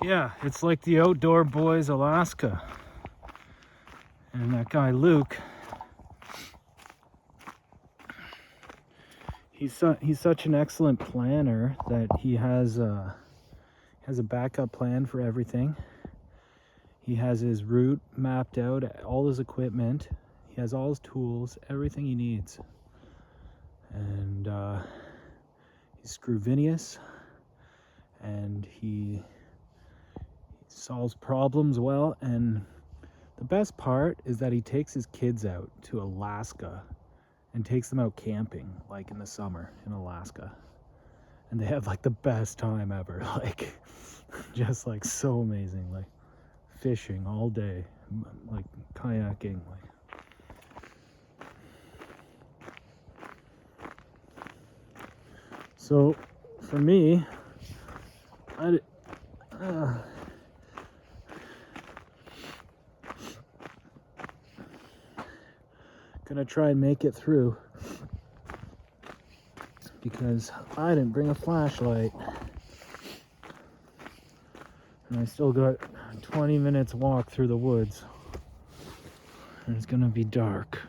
Yeah, it's like the Outdoor Boys Alaska. And that guy Luke, he's such an excellent planner that he has a backup plan for everything. He has his route mapped out, all his equipment. He has all his tools, everything he needs. And he's scruvinious, and he solves problems well. And the best part is that he takes his kids out to Alaska and takes them out camping, like in the summer in Alaska. And they have like the best time ever. Like, just like so amazing. Like fishing all day, like kayaking. Like, so for me, gonna try and make it through because I didn't bring a flashlight, and I still got 20 minutes walk through the woods, and it's gonna be dark.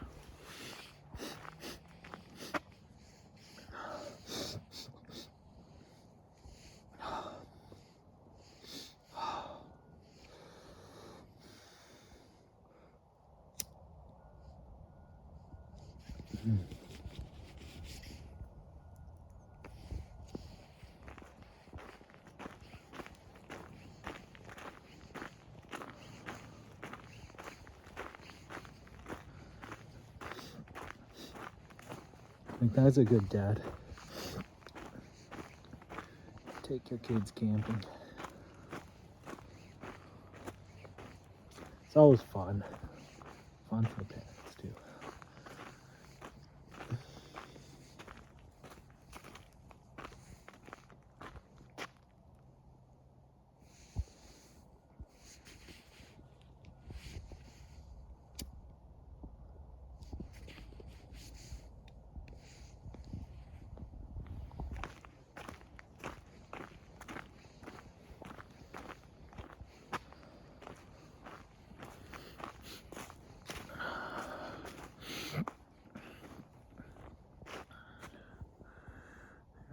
I think that's a good dad. Take your kids camping. It's always fun. Fun for the parents too.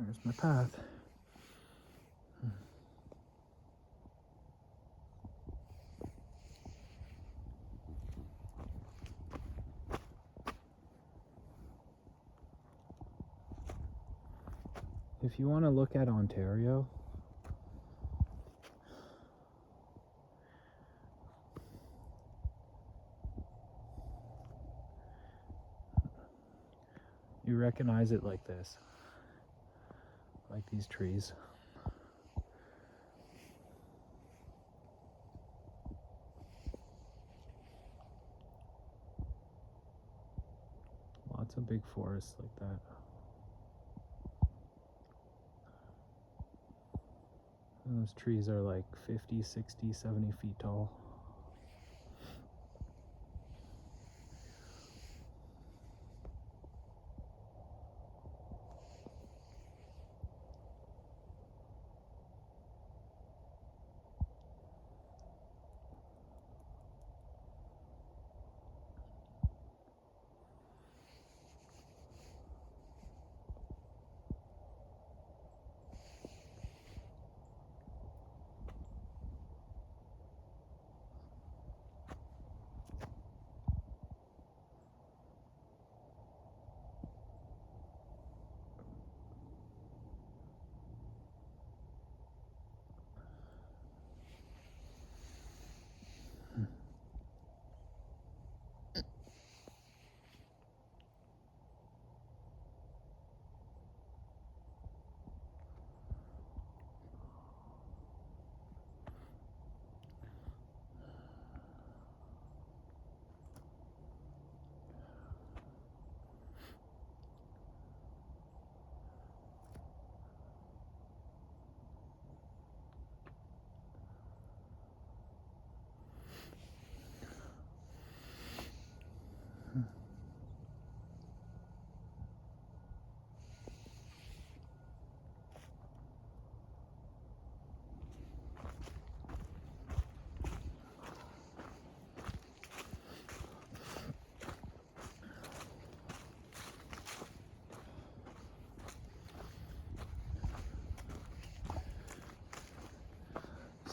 There's my path. If you want to look at Ontario, you recognize it like this, like these trees. Lots of big forests like that. And those trees are like 50, 60, 70 feet tall.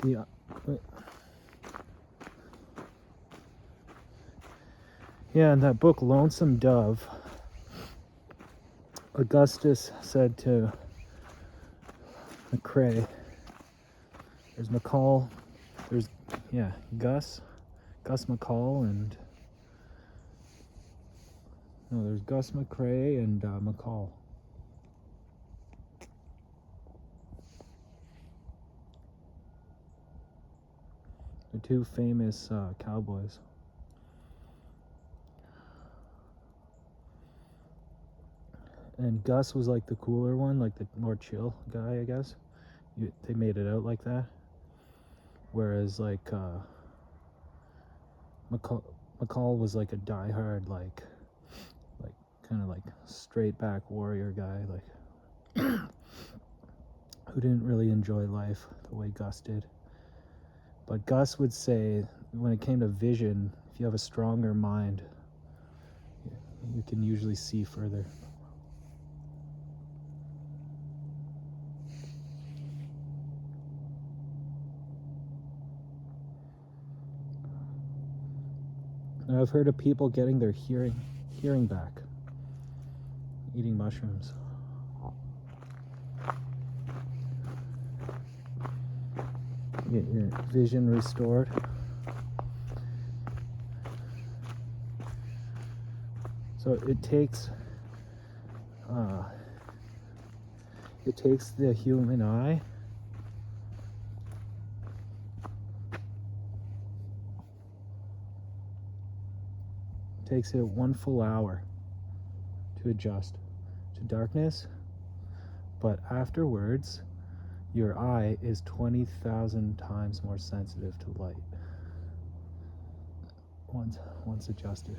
See, yeah, in that book, Lonesome Dove, Augustus said to McCrae, there's McCall, there's, yeah, Gus McCall, and, no, there's Gus McCrae and McCall. The two famous cowboys. And Gus was like the cooler one, like the more chill guy, I guess. They made it out like that. Whereas like McCall was like a diehard, like kind of like straight back warrior guy, like who didn't really enjoy life the way Gus did. But Gus would say, when it came to vision, if you have a stronger mind, you can usually see further. Now, I've heard of people getting their hearing back eating mushrooms. You get your vision restored. So it takes the human eye, takes it 1 full hour to adjust to darkness, but afterwards your eye is 20,000 times more sensitive to light once adjusted.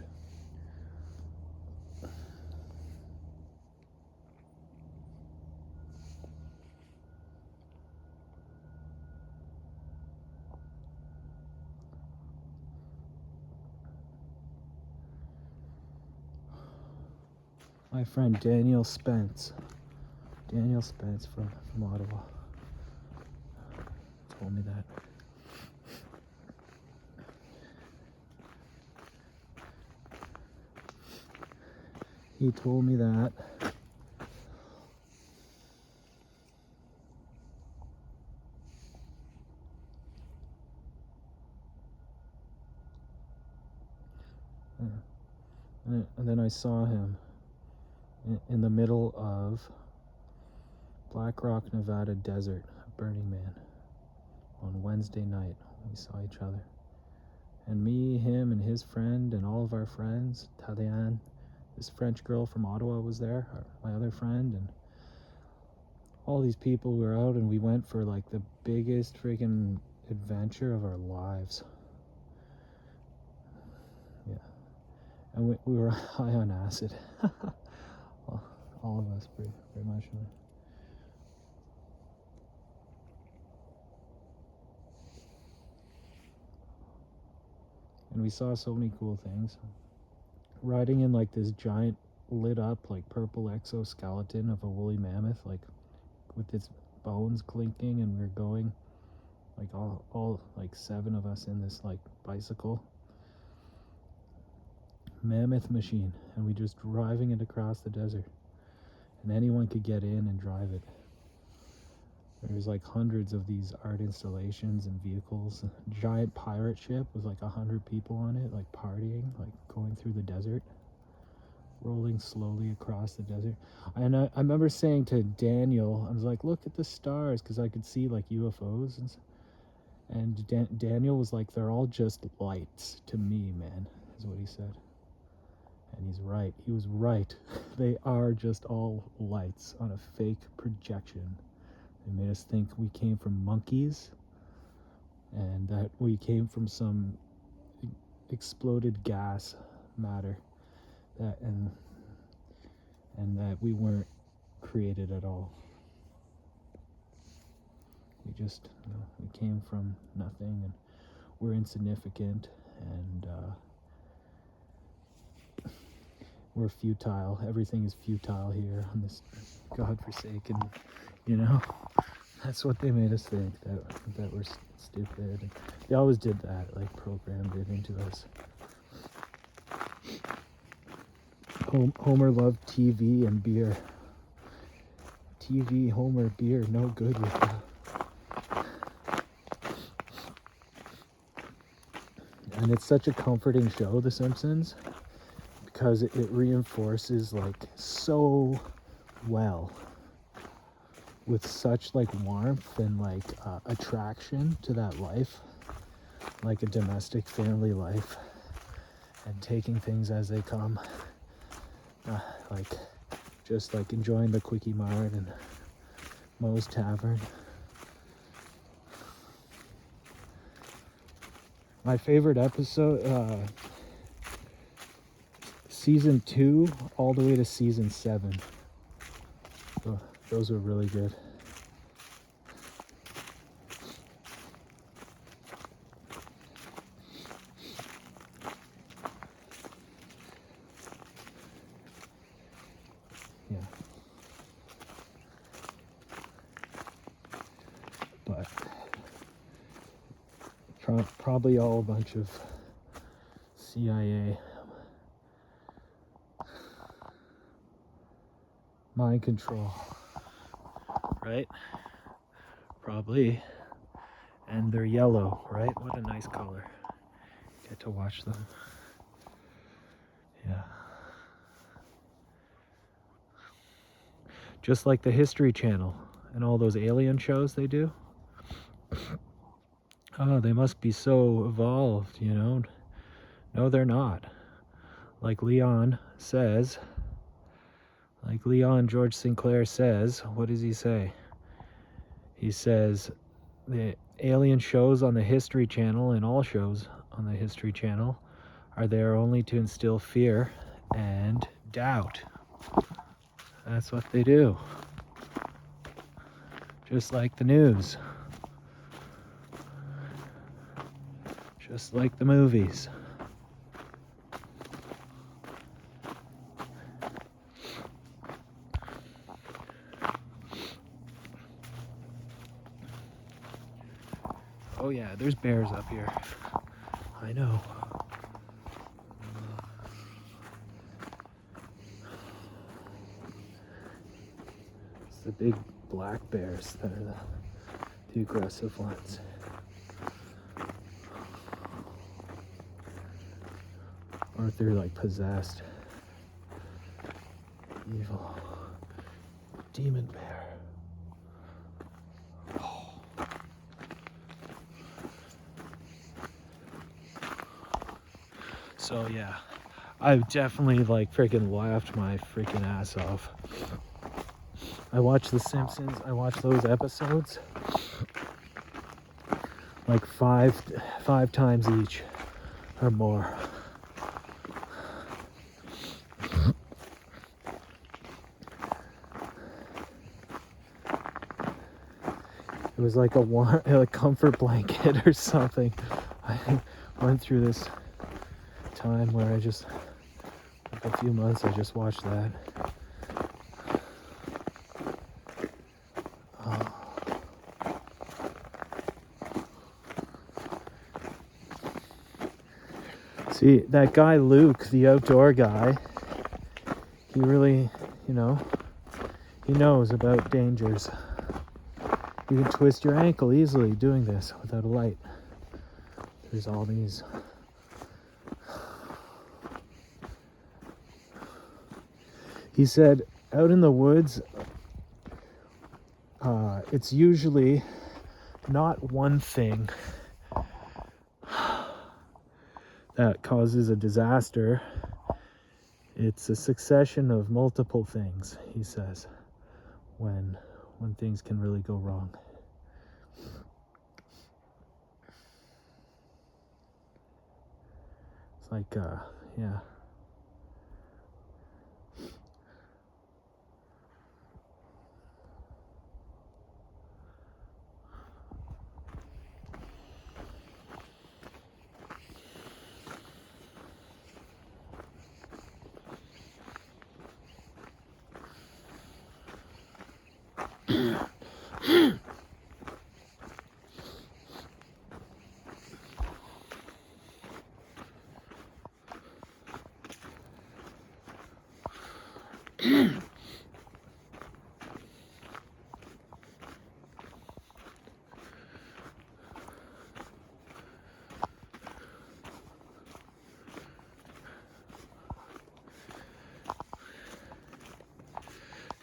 My friend Daniel Spence from Ottawa told me that. He told me that and then I saw him in the middle of Black Rock, Nevada desert, Burning Man, on Wednesday night. We saw each other. And me, him, and his friend, and all of our friends, Talian, this French girl from Ottawa was there, my other friend, and all these people were out, and we went for like the biggest freaking adventure of our lives. Yeah. And we were high on acid. Well, all of us, pretty much. And we saw so many cool things. Riding in like this giant lit up like purple exoskeleton of a woolly mammoth, like with its bones clinking, and we were going like all like 7 of us in this like bicycle mammoth machine, and we just driving it across the desert, and anyone could get in and drive it. There's like hundreds of these art installations and vehicles. A giant pirate ship with like 100 people on it, like partying, like going through the desert, rolling slowly across the desert. And I remember saying to Daniel, I was like, look at the stars, because I could see like UFOs. And Daniel was like, they're all just lights to me, man, is what he said. And he's right. He was right. They are just all lights on a fake projection. They made us think we came from monkeys, and that we came from some exploded gas matter, and that we weren't created at all. We just, we came from nothing, and we're insignificant, and we're futile. Everything is futile here on this godforsaken, That's what they made us think, that we're stupid. They always did that, like programmed it into us. Homer loved TV and beer. TV, Homer, beer, no good with you. And it's such a comforting show, The Simpsons, because it reinforces like so well, with such like warmth and like attraction to that life, like a domestic family life, and taking things as they come, like just like enjoying the Quickie Mart and Moe's Tavern. My favorite episode, season 2 all the way to season 7. So those were really good. Yeah. But probably all a bunch of CIA mind control, right? Probably. And they're yellow, right? What a nice color. Get to watch them. Yeah. Just like the History Channel and all those alien shows they do. Oh, they must be so evolved, you know? No, they're not. Like Leon George Sinclair says, what does he say? He says the alien shows on the History Channel and all shows on the History Channel are there only to instill fear and doubt. That's what they do. Just like the news. Just like the movies. Oh yeah, there's bears up here. I know. It's the big black bears that are the aggressive ones. Or if they're like possessed. Evil. Demon bear. So yeah, I've definitely like freaking laughed my freaking ass off. I watched The Simpsons. I watched those episodes like five times each or more. It was like a comfort blanket or something. I went through this time where I just, like a few months, I just watched that. See, that guy Luke, the outdoor guy, he really, you know, he knows about dangers. You can twist your ankle easily doing this without a light. There's all these. He said, out in the woods, it's usually not one thing that causes a disaster. It's a succession of multiple things, he says, when things can really go wrong. It's like, yeah.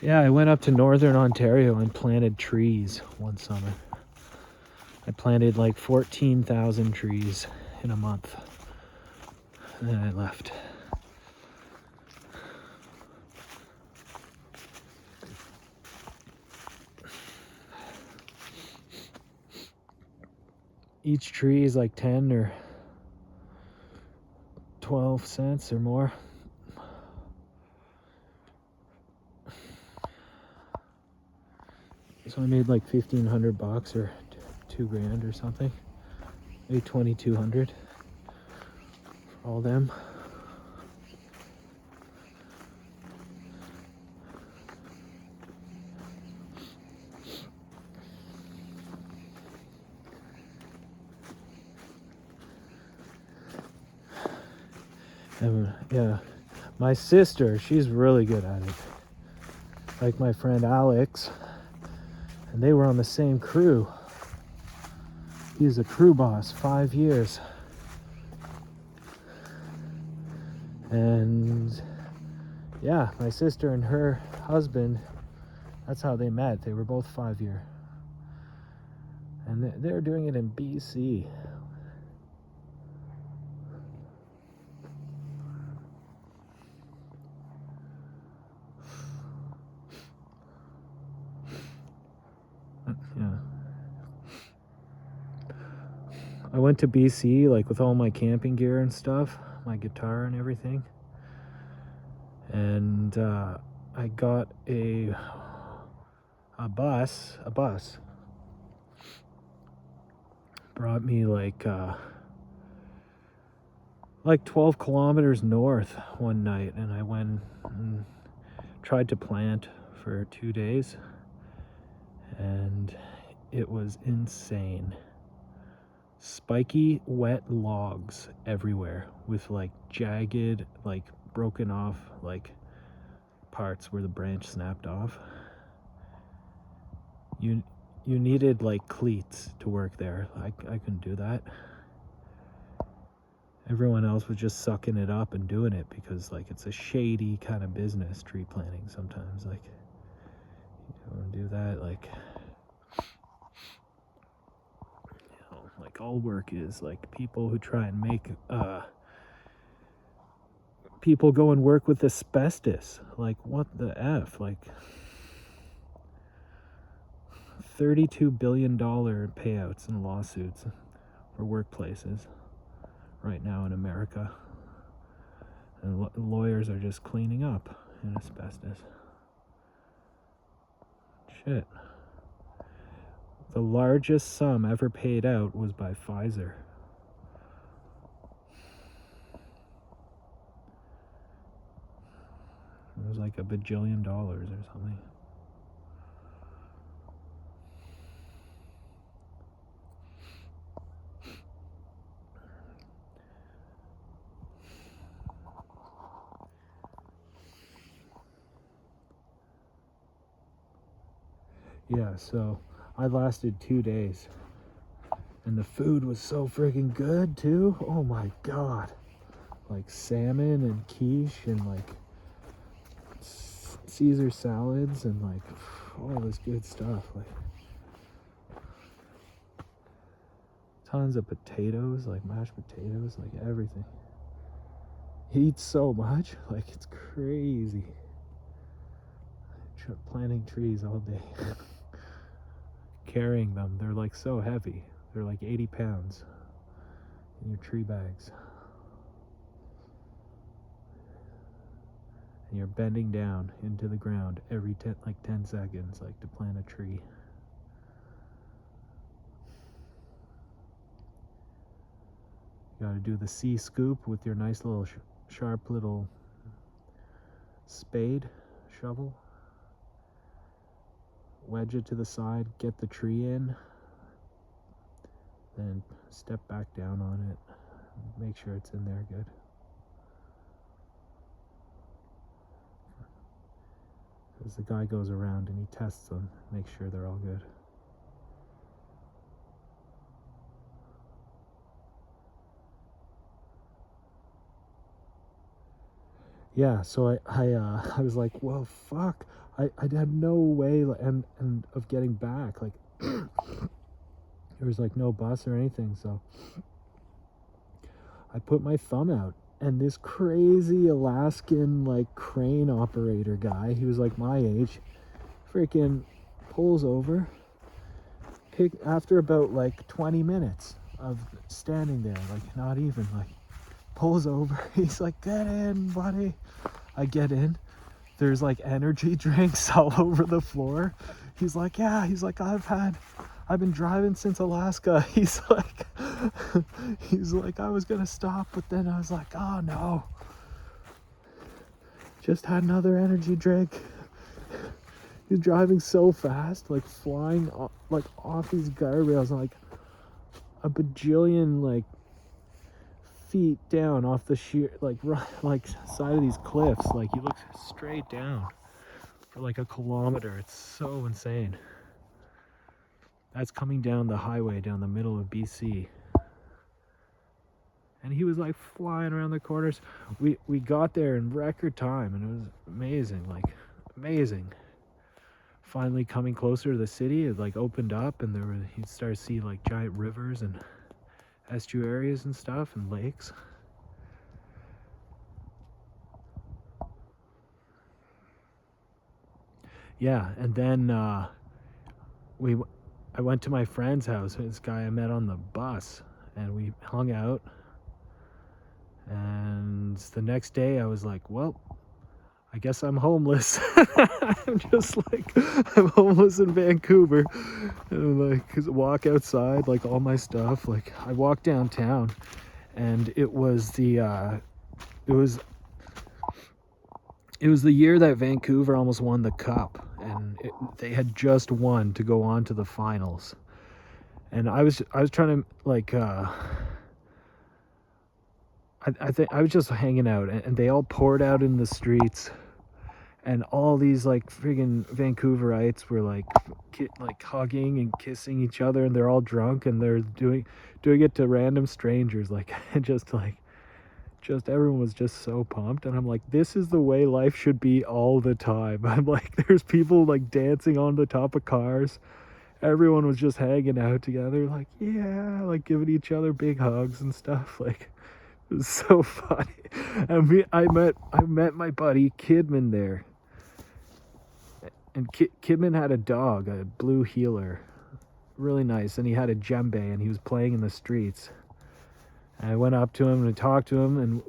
Yeah, I went up to northern Ontario and planted trees one summer. I planted like 14,000 trees in a month. And then I left. Each tree is like 10 or 12 cents or more. So I made like $1,500 or $2,000 or something. Maybe 2,200 for all them. And yeah, my sister, she's really good at it. Like my friend Alex, and they were on the same crew. He's a crew boss, 5 years. And yeah, my sister and her husband, that's how they met. They were both 5-year. And they're doing it in BC. Yeah. I went to BC like with all my camping gear and stuff, my guitar and everything. And I got a bus. Brought me like 12 kilometers north one night, and I went and tried to plant for 2 days, and it was insane. Spiky wet logs everywhere with like jagged, like broken off like parts where the branch snapped off. You needed like cleats to work there. I couldn't do that. Everyone else was just sucking it up and doing it because like it's a shady kind of business, tree planting. Sometimes like you don't do that, like like all work is like people who try and make people go and work with asbestos. Like what the F? Like $32 billion payouts in lawsuits for workplaces right now in America. And lawyers are just cleaning up in asbestos. Shit. The largest sum ever paid out was by Pfizer. It was like $1 bajillion or something. Yeah, so I lasted 2 days. And the food was so freaking good too. Oh my god. Like salmon and quiche and like Caesar salads and like all this good stuff. Like tons of potatoes, like mashed potatoes, like everything. He eats so much, like it's crazy. Planting trees all day. Carrying them, they're like so heavy. They're like 80 pounds in your tree bags. And you're bending down into the ground every 10 seconds, like to plant a tree. You gotta do the C scoop with your nice little sharp little spade, shovel. Wedge it to the side, get the tree in, then step back down on it. Make sure it's in there good. As the guy goes around and he tests them, make sure they're all good. yeah, so I was like, well, fuck. I had no way and of getting back. Like there was like no bus or anything, so I put my thumb out, and this crazy Alaskan like crane operator guy, he was like my age, freaking pulls over. After about like 20 minutes of standing there, like not even, like pulls over. He's like, "Get in, buddy." I get in. There's like energy drinks all over the floor. He's like, "Yeah." He's like, I've been driving since Alaska." He's like, "I was gonna stop, but then I was like, oh no, just had another energy drink." He's driving so fast, like flying like off these guardrails, like a bajillion like feet down off the sheer like side of these cliffs. Like you look straight down for like a kilometer. It's so insane. That's coming down the highway down the middle of BC. And he was like flying around the corners. We got there in record time, and it was amazing, like amazing. Finally coming closer to the city, it like opened up, and you'd start to see like giant rivers and estuaries and stuff and lakes. Yeah, and then I went to my friend's house, this guy I met on the bus, and we hung out. And the next day I was like, well, I guess I'm homeless. I'm just like, I'm homeless in Vancouver. And I'm like, walk outside, like all my stuff. Like I walked downtown, and it was the year that Vancouver almost won the cup, and they had just won to go on to the finals. And I was trying to like I think I was just hanging out, and they all poured out in the streets, and all these like friggin' Vancouverites were like like hugging and kissing each other, and they're all drunk, and they're doing it to random strangers, like just everyone was just so pumped. And I'm like, this is the way life should be all the time. I'm like, there's people like dancing on the top of cars. Everyone was just hanging out together, like, yeah, like giving each other big hugs and stuff. Like it was so funny. And I met my buddy Kidman there, and Kidman had a dog, a blue heeler, really nice, and he had a djembe, and he was playing in the streets. And I went up to him and talked to him, and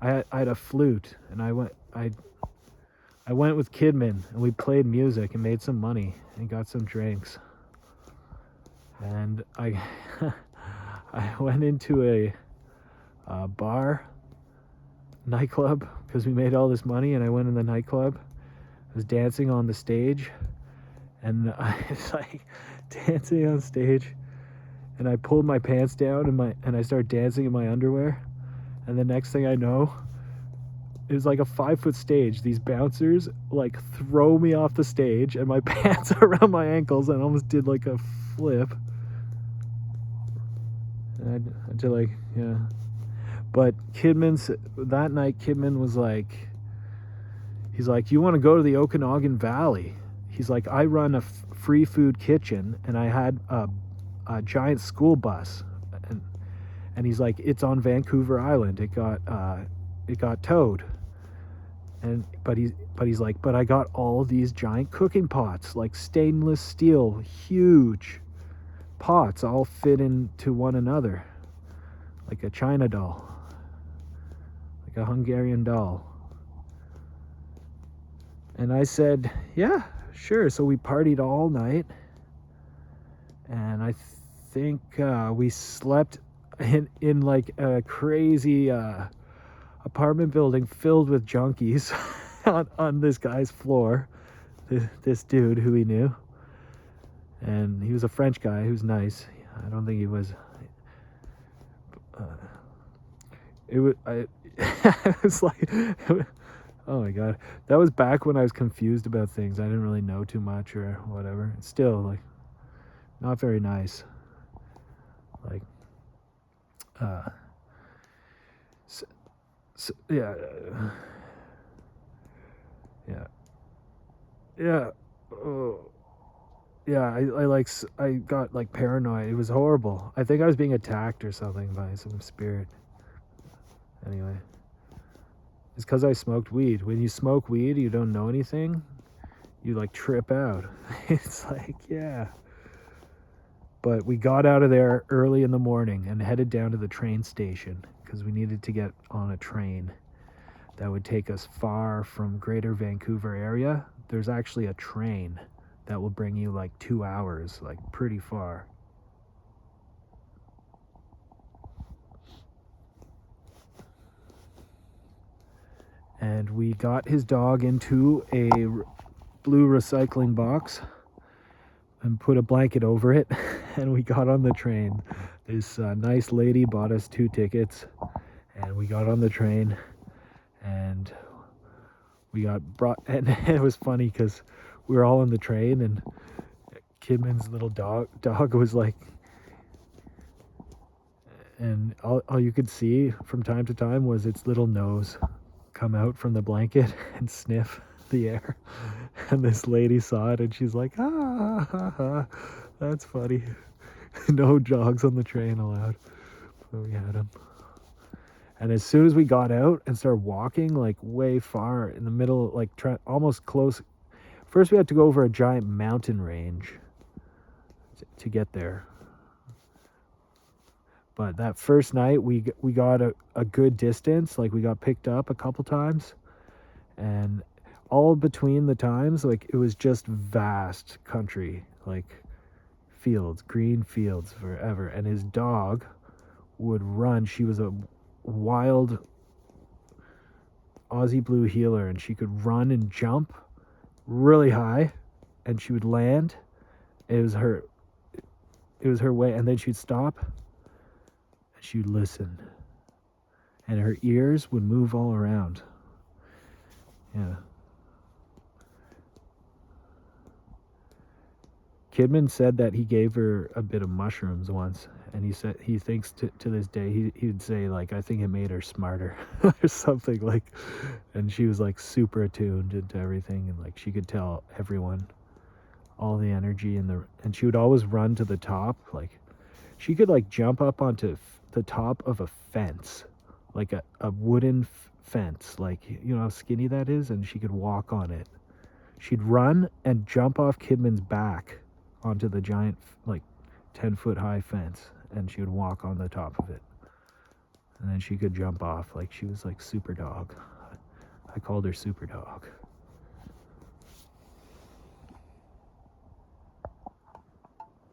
I had a flute, and I went with Kidman, and we played music and made some money and got some drinks. And I I went into a nightclub, because we made all this money, and I went in the nightclub. I was dancing on the stage, and I was like dancing on stage, and I pulled my pants down, and I started dancing in my underwear. And the next thing I know, it was like a 5-foot stage. These bouncers like throw me off the stage, and my pants are around my ankles, and I almost did like a flip. And I did like, yeah. But that night, Kidman was like, he's like, you want to go to the Okanagan Valley? He's like, I run a free food kitchen, and I had a giant school bus, and he's like, it's on Vancouver Island. It got towed. But he's like, but I got all these giant cooking pots, like stainless steel, huge pots, all fit into one another, like a China doll, like a Hungarian doll. And I said, yeah, sure. So we partied all night, and I think we slept in like a crazy apartment building filled with junkies on this guy's floor. This dude who he knew, and he was a French guy who's nice. I don't think he was. It was. I was like, oh my god, that was back when I was confused about things. I didn't really know too much or whatever. It's still like not very nice. Like, So, yeah. Yeah. Yeah. Oh. Yeah, I got like paranoid. It was horrible. I think I was being attacked or something by some spirit. Anyway, it's because I smoked weed. When you smoke weed, you don't know anything. You like trip out. It's like, yeah. But we got out of there early in the morning and headed down to the train station because we needed to get on a train that would take us far from Greater Vancouver area. There's actually a train that will bring you like 2 hours, like pretty far. And we got his dog into a blue recycling box and put a blanket over it, and we got on the train. This nice lady bought us 2 tickets, and we got on the train, and we got brought, and it was funny because we were all on the train, and Kidman's little dog was like, and all you could see from time to time was its little nose come out from the blanket and sniff the air. And this lady saw it and she's like, ah, ha, ha. That's funny. No dogs on the train allowed. So we had him. And as soon as we got out and started walking like way far in the middle, like almost close, first we had to go over a giant mountain range to get there. But that first night we got a good distance. Like we got picked up a couple times, and all between the times, like it was just vast country, like fields, green fields forever. And his dog would run. She was a wild Aussie blue heeler, and she could run and jump really high, and she would land. It was her way, and then she'd stop and she'd listen, and her ears would move all around. Yeah. Kidman said that he gave her a bit of mushrooms once, and he said he thinks to this day he would say like, I think it made her smarter or something, like, and she was like super attuned into everything, and like she could tell everyone all the energy and she would always run to the top. Like she could like jump up onto the top of a fence, like a wooden fence, like, you know how skinny that is, and she could walk on it. She'd run and jump off Kidman's back onto the giant, like 10-foot high fence, and she would walk on the top of it, and then she could jump off. Like she was like super dog. I called her super dog.